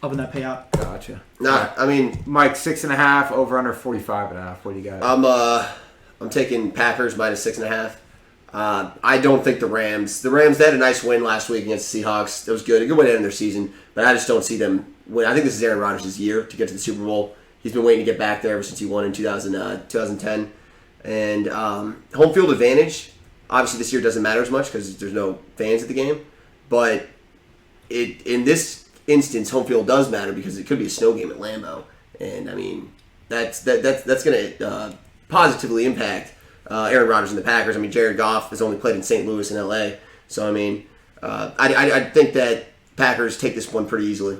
payout. Gotcha. Nah, I mean, Mike, 6.5, over/under 45.5. What do you got? I'm taking Packers minus 6.5. I don't think the Rams they had a nice win last week against the Seahawks. That was good. A good way to end their season. But I just don't see them win. I think this is Aaron Rodgers' year to get to the Super Bowl. He's been waiting to get back there ever since he won in 2010. And home field advantage, obviously this year doesn't matter as much because there's no fans at the game. But in this instance, home field does matter because it could be a snow game at Lambeau. And, I mean, that's going to positively impact Aaron Rodgers and the Packers. I mean, Jared Goff has only played in St. Louis and L.A. So, I mean, I think that Packers take this one pretty easily.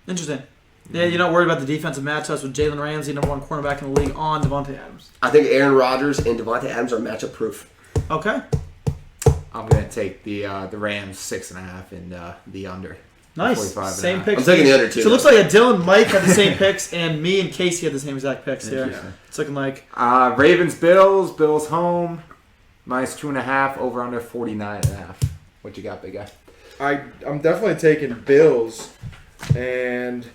Interesting. Yeah, you're not worried about the defensive matchups with Jalen Ramsey, number one cornerback in the league, on Devontae Adams. I think Aaron Rodgers and Devontae Adams are matchup proof. Okay. I'm going to take the Rams 6.5 and the under. Nice. 45 Same and a half. picks. I'm taking the under 2. So it looks like Dylan, Mike had the same picks, and me and Casey had the same exact picks here. Yeah. It's looking like Ravens, Bills. Bills home. -2.5. Over under 49.5. What you got, big guy? I'm definitely taking Bills, and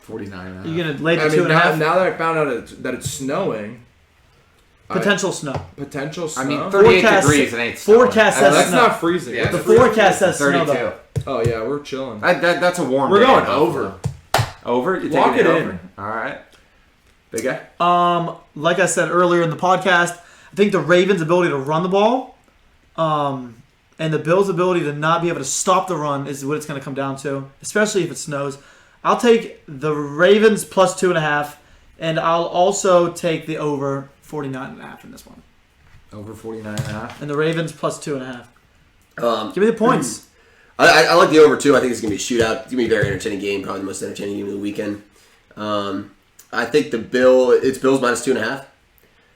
49.5. you're gonna lay the I mean 2.5. now that I found out that it's snowing, Potential snow. potential snow. I mean, 38 Forecast- degrees. It ain't snowing. forecast Oh, says that's snow. not freezing. Yeah, That's The freezing. forecast says snow 32. though. Oh yeah, we're chilling. That's a warm We're day. going in over. Buffalo. Over? You're Lock taking it over? in. All right. Big guy? Like I said earlier in the podcast, I think the Ravens' ability to run the ball, and the Bills' ability to not be able to stop the run is what it's going to come down to, especially if it snows. I'll take the Ravens plus 2.5, and I'll also take the over 49.5 in this one. Over 49.5. And the Ravens plus 2.5. Um, Give me the points. I like the over too. I think it's gonna be a shootout. It's gonna be a very entertaining game. Probably the most entertaining game of the weekend. I think it's Bills -2.5.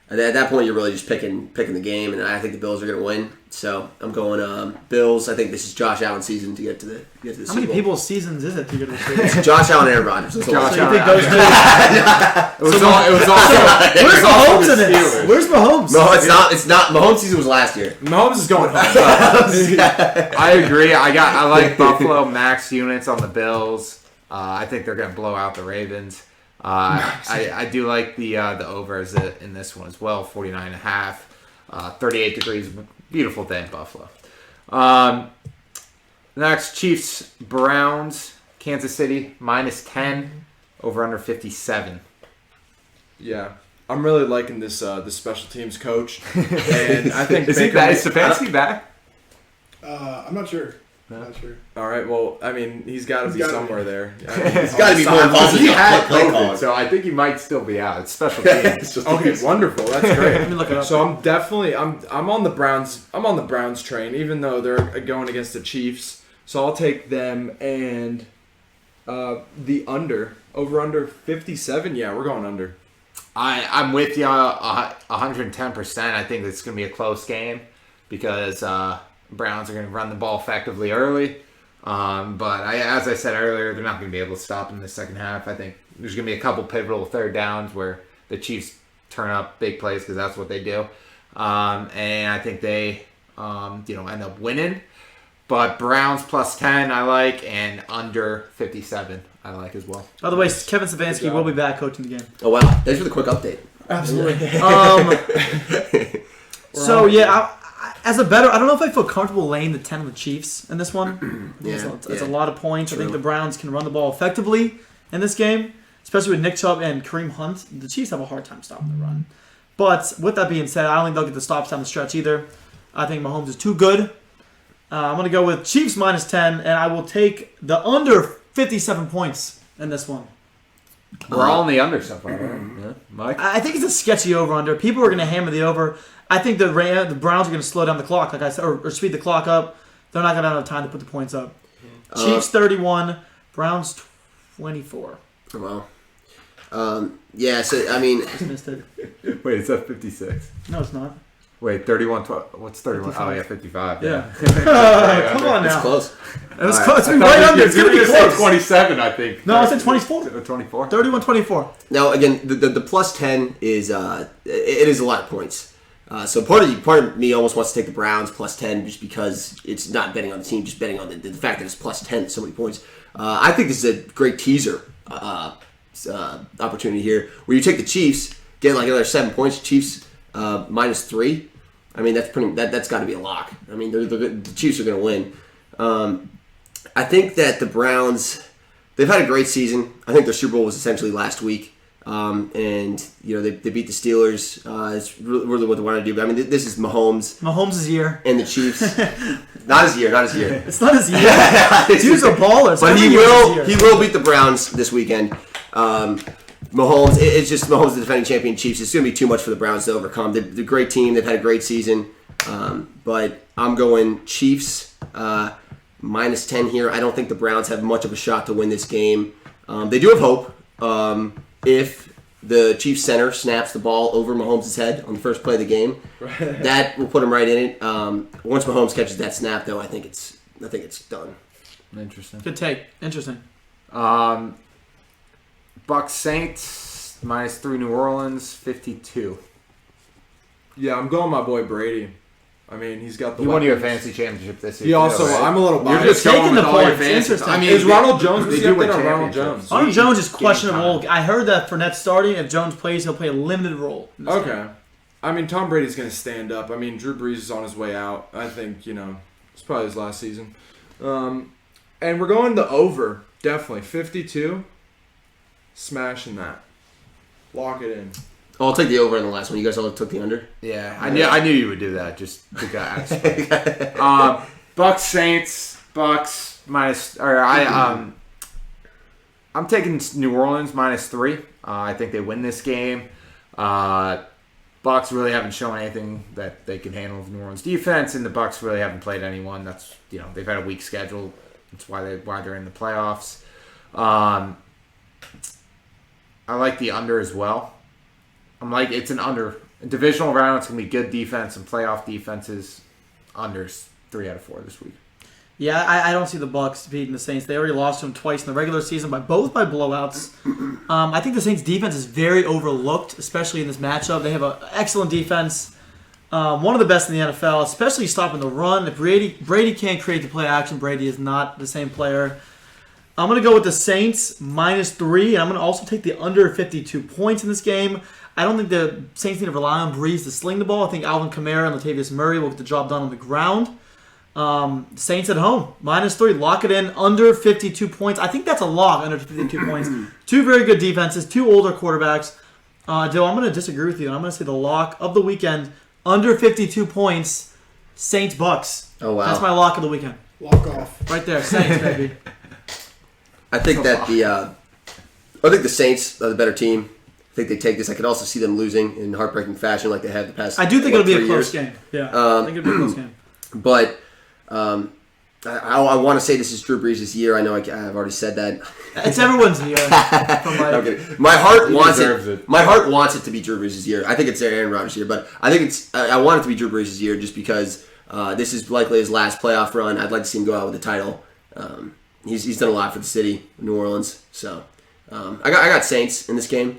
And at that point, you're really just picking the game, and I think the Bills are gonna win. So I'm going Bills. I think this is Josh Allen season to get to the How Super many Bowl. people's seasons is it to get to the Super Bowl? Josh Allen and Aaron Rodgers. That's all I'm Josh saying. So you think those two? It was Where's Mahomes in this? Where's Mahomes? No, it's not. Mahomes' season was last year. Mahomes is going home. I agree. I like Buffalo max units on the Bills. I think they're going to blow out the Ravens. I do like the overs in this one as well. 49.5. 38 degrees. Beautiful day in Buffalo. Next, Chiefs, Browns, Kansas City, -10. Over under 57. Yeah, I'm really liking this special teams coach, and I think Is he Baker back? Is Stefanski back? I'm not sure. No. Not sure. All right, well, I mean, he's got to be gotta somewhere be. there. It's got to be more involved in He had play COVID, calling. so I think he might still be out. It's special teams. Okay, wonderful. That's great. Let me look it up. So I'm definitely I'm on the Browns. I'm on the Browns train, even though they're going against the Chiefs. So I'll take them and the over 57. Yeah, we're going under. I'm with you 110%. I think it's going to be a close game because Browns are going to run the ball effectively early. But as I said earlier, they're not going to be able to stop in the second half. I think there's going to be a couple pivotal third downs where the Chiefs turn up big plays because that's what they do. And I think they end up winning. But Browns +10 I like, and under 57 I like as well. By the way, Kevin Stefanski will be back coaching the game. Oh wow! Thanks for the quick update. Absolutely. So yeah, as a better, I don't know if I feel comfortable laying the 10 on the Chiefs in this one. It's a lot of points. True. I think the Browns can run the ball effectively in this game, especially with Nick Chubb and Kareem Hunt. The Chiefs have a hard time stopping the run. But with that being said, I don't think they'll get the stops down the stretch either. I think Mahomes is too good. I'm going to go with Chiefs -10, and I will take the under 57 points in this one. We're all on the under so far, right? Yeah. Mike? I think it's a sketchy over-under. People are going to hammer the over. I think the Browns are going to slow down the clock, like I said, or speed the clock up. They're not going to have time to put the points up. Chiefs 31, Browns 24. Wow. Yeah. So I mean, Just missed it. Wait, it's at 56. No, it's not. Wait, 31, what's 31? 55. Oh, yeah, 55. Yeah. Come on it's now. close. It was All close. It's I been thought right you under. It's going to be were gonna say close. 27, I think. No, I said 24. 24? 31-24. Now again, the +10 is it is a lot of points. So part of me almost wants to take the Browns +10 just because it's not betting on the team, just betting on the fact that it's +10, so many points. I think this is a great teaser opportunity here, where you take the Chiefs, get like another 7 points. Chiefs -3. I mean that's got to be a lock. I mean the Chiefs are going to win. I think that the Browns, they've had a great season. I think their Super Bowl was essentially last week. And they beat the Steelers. It's really what they want to do. But I mean, this is Mahomes Mahomes' year. and the Chiefs. Not his year. It's not his year. Dude's a baller. So But every he year is his will. year. He will beat the Browns this weekend. Mahomes. It's just Mahomes, the defending champion Chiefs. It's going to be too much for the Browns to overcome. They're a great team. They've had a great season. But I'm going Chiefs -10 here. I don't think the Browns have much of a shot to win this game. They do have hope. If the Chiefs center snaps the ball over Mahomes' head on the first play of the game, that will put him right in it. Once Mahomes catches that snap, though, I think it's I think it's done. Interesting. Good take. Interesting. Bucks Saints -3 New Orleans 52. Yeah, I'm going my boy Brady. I mean, he's got the. He won you a weapons. fantasy championship this year. He also. right? I'm a little You're biased. just going Taking with the all your points. fantasy. Interesting. I mean, Is Ronald Jones they was do win Ronald championships. Jones? Ronald Jones is Game questionable. time. I heard that Fournette's starting. If Jones plays, he'll play a limited role. in this game. Okay. I mean, Tom Brady's going to stand up. I mean, Drew Brees is on his way out. I think, it's probably his last season. And we're going the over, definitely. 52. Smashing that. Lock it in. Oh, I'll take the over in the last one. You guys all took the under? Yeah, I knew you would do that. Just to guys. Bucks Saints Bucks minus. Or I'm taking New Orleans -3. I think they win this game. Bucks really haven't shown anything that they can handle with New Orleans defense, and the Bucks really haven't played anyone. That's they've had a weak schedule. That's why they're in the playoffs. I like the under as well. It's an under. A divisional round, it's going to be good defense and playoff defenses. Unders 3 out of 4 this week. Yeah, I don't see the Bucks beating the Saints. They already lost to them twice in the regular season, both by blowouts. I think the Saints' defense is very overlooked, especially in this matchup. They have an excellent defense, one of the best in the NFL, especially stopping the run. If Brady can't create the play action, Brady is not the same player. I'm going to go with the Saints -3, and I'm going to also take the under 52 points in this game. I don't think the Saints need to rely on Breeze to sling the ball. I think Alvin Kamara and Latavius Murray will get the job done on the ground. Saints at home, -3. Lock it in, under 52 points. I think that's a lock, under 52 points. Two very good defenses, two older quarterbacks. Dill, I'm going to disagree with you, and I'm going to say the lock of the weekend, under 52 points, Saints-Bucks. Oh, wow. That's my lock of the weekend. Lock off. Right there, Saints, baby. I think that the Saints are the better team. I think they take this. I could also see them losing in heartbreaking fashion like they have the past. I do think it'll be a 3 close years. game. Yeah, I think it'll be a close game. But I want to say this is Drew Brees' year. I know I've already said that. It's everyone's year. Okay. My heart wants deserves it. it. My heart wants it to be Drew Brees' year. I think it's Aaron Rodgers' year, but I think I want it to be Drew Brees' year just because this is likely his last playoff run. I'd like to see him go out with the title. He's done a lot for the city, New Orleans. So I got Saints in this game.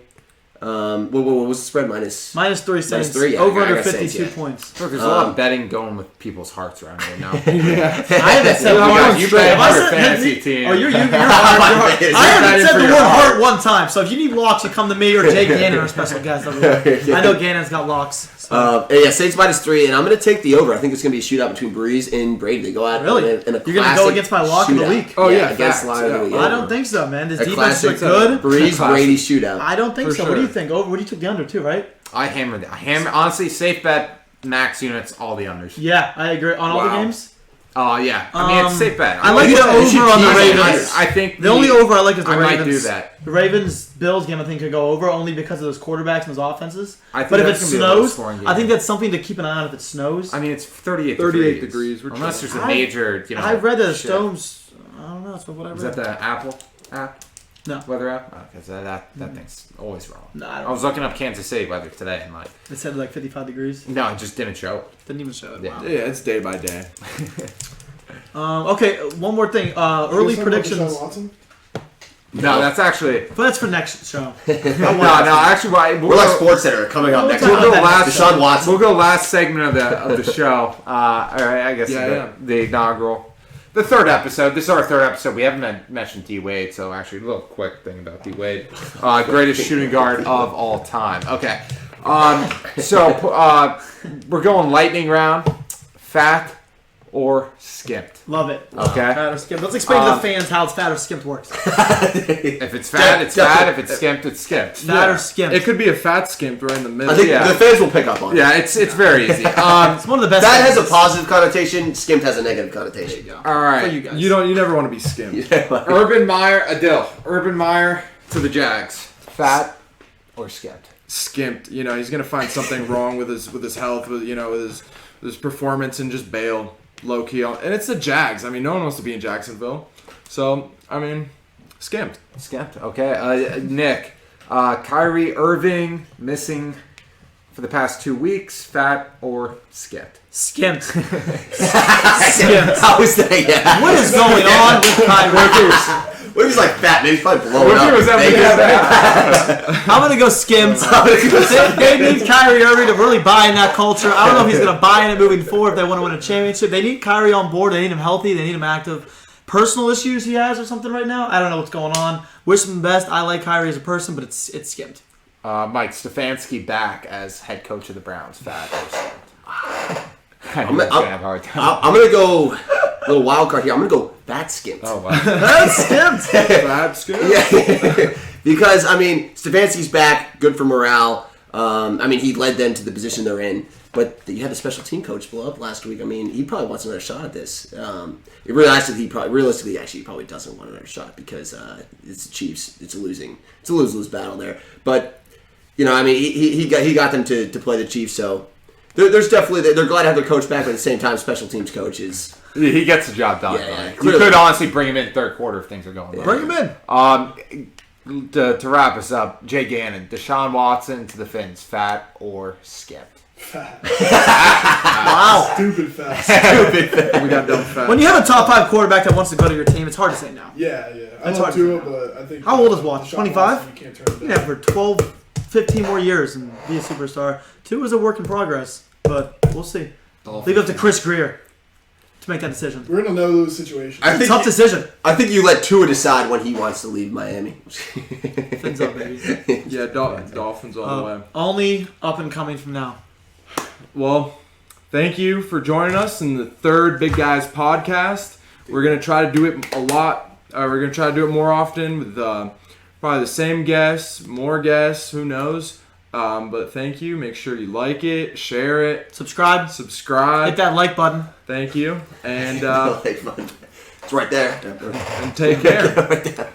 What was the spread? -3 Saints. -3, yeah, Over I under got 52 Saints, yeah. points. Look, there's a lot of betting going with people's hearts around here now. I haven't said You one guys, you bet If I on your said- fantasy team. Oh, you're heart. I haven't said for the your word heart. heart one time. So if you need locks, you come to me or Jake Gannon, our special guest over there. I know Gannon's got locks. So. Yeah, Saints -3, and I'm going to take the over. I think it's going to be a shootout between Breeze and Brady. They go out Really? in a You're gonna go against my lock of the shootout. week? Oh, yeah, against facts, line of the week. yeah. I don't think so, man. This A defense classic is good. Breeze Brady shootout. I don't think For so. sure. What do you think? Over? What do you took the under too, right? I hammered it. Honestly, safe bet, max units, all the unders. Yeah, I agree on all the Wow. games. Oh, yeah. I mean, it's a safe bet. I like You the should- you should over on the keep it. Ravens. I think The only over I like is the I Ravens. might do that. The Ravens-Bills game I think could go over only because of those quarterbacks and those offenses. I think But if it that's gonna be a low snows, scoring game. I think that's something to keep an eye on if it snows. I mean, it's 38 38 degrees. We're Unless there's a I- major, I've read that the shit. storms. I don't know. That's what I read. Is that the Apple app? No. Weather app? Okay, so that thing's always wrong. No, I I don't. was looking up Kansas City weather today and It said like 55 degrees. no, it just didn't show. Didn't even show it. Yeah. Wow. Yeah, it's day by day. Okay, one more thing. Early You guys talking about predictions. Deshaun Watson? No, that's actually But that's for next show. no. Actually, We're like Sports Center coming up next We'll week. go last- Deshaun Watson. We'll go last segment of the show. All right, I guess Yeah, the inaugural, the third episode. This is our third episode. We haven't mentioned D Wade, so actually a little quick thing about D Wade, greatest shooting guard of all time. Okay, so we're going lightning round, fat or skimped. Love it. Okay. Fat or skimped. Let's explain to the fans how fat or skimped works. If it's fat, it's fat. If it's skimped, it's skimped. Fat or skimped. It could be a fat skimp right in the middle. I think Yeah. the fans will pick up on it. Yeah, it's very easy. It's one of the best. That has a things. positive connotation. Skimped has a negative connotation. All right. For you guys. You never want to be skimped. Urban Meyer, Adil. Urban Meyer to the Jags. Fat or skimped? Skimped. He's gonna find something wrong with his health, with his performance, and just bail low key. And it's the Jags. I mean, no one wants to be in Jacksonville. So I mean, skimped. Skimped. Okay. Nick. Kyrie Irving missing for the past 2 weeks, fat or skipped? Skimped. Skimped. I was saying, yeah. What is going on with Kyrie? What if he's like fat? Maybe he's probably blowing What up. if he was that I'm gonna go skimped. They need Kyrie Irving to really buy in that culture. I don't know if he's gonna buy in it moving forward if they want to win a championship. They need Kyrie on board. They need him healthy. They need him active. Personal issues he has or something right now. I don't know what's going on. Wish him the best. I like Kyrie as a person, but it's skimped. Mike Stefanski back as head coach of the Browns. Fat or skipped? I'm going to go a little wild card here. I'm going to go fat skimped. Oh, wow. That's skimped. Fat skipped? Yeah. Because, I mean, Stefanski's back. Good for morale. I mean, he led them to the position they're in. But you had the special team coach blow up last week. I mean, he probably wants another shot at this. Realistically, he probably doesn't want another shot because it's the Chiefs. It's a lose-lose battle there. But you know, I mean, he got them to play the Chiefs. So there's definitely they're glad to have their coach back. But at the same time, special teams coach is he gets the job done. Yeah, You could honestly bring him in third quarter if things are going well. Bring him in. To wrap us up, Jay Gannon, Deshaun Watson to the Finns, fat or skipped? Fat. Wow. Stupid fat. stupid. We got dumb fat. When you have a top 5 quarterback that wants to go to your team, it's hard to say no. Yeah. I That's love hard to Tua, say. but I think. How old is Watson? Deshaun 25? Watson, you can't turn him Yeah, down. for 12, 15 more years and be a superstar. 2 is a work in progress, but we'll see. Leave it up to Chris Greer to make that decision. We're in a no-lose situation. I think Tough decision. I think you let Tua decide when he wants to leave Miami. Fins up, baby. Yeah, Dolphins all the way. Only up and coming from now. Well, thank you for joining us in the third Big Guys podcast. We're going to try to do it a lot. We're going to try to do it more often with probably the same guests, more guests, who knows. But thank you. Make sure you like it, share it, Subscribe. Hit that like button. Thank you. And It's right there. and take care.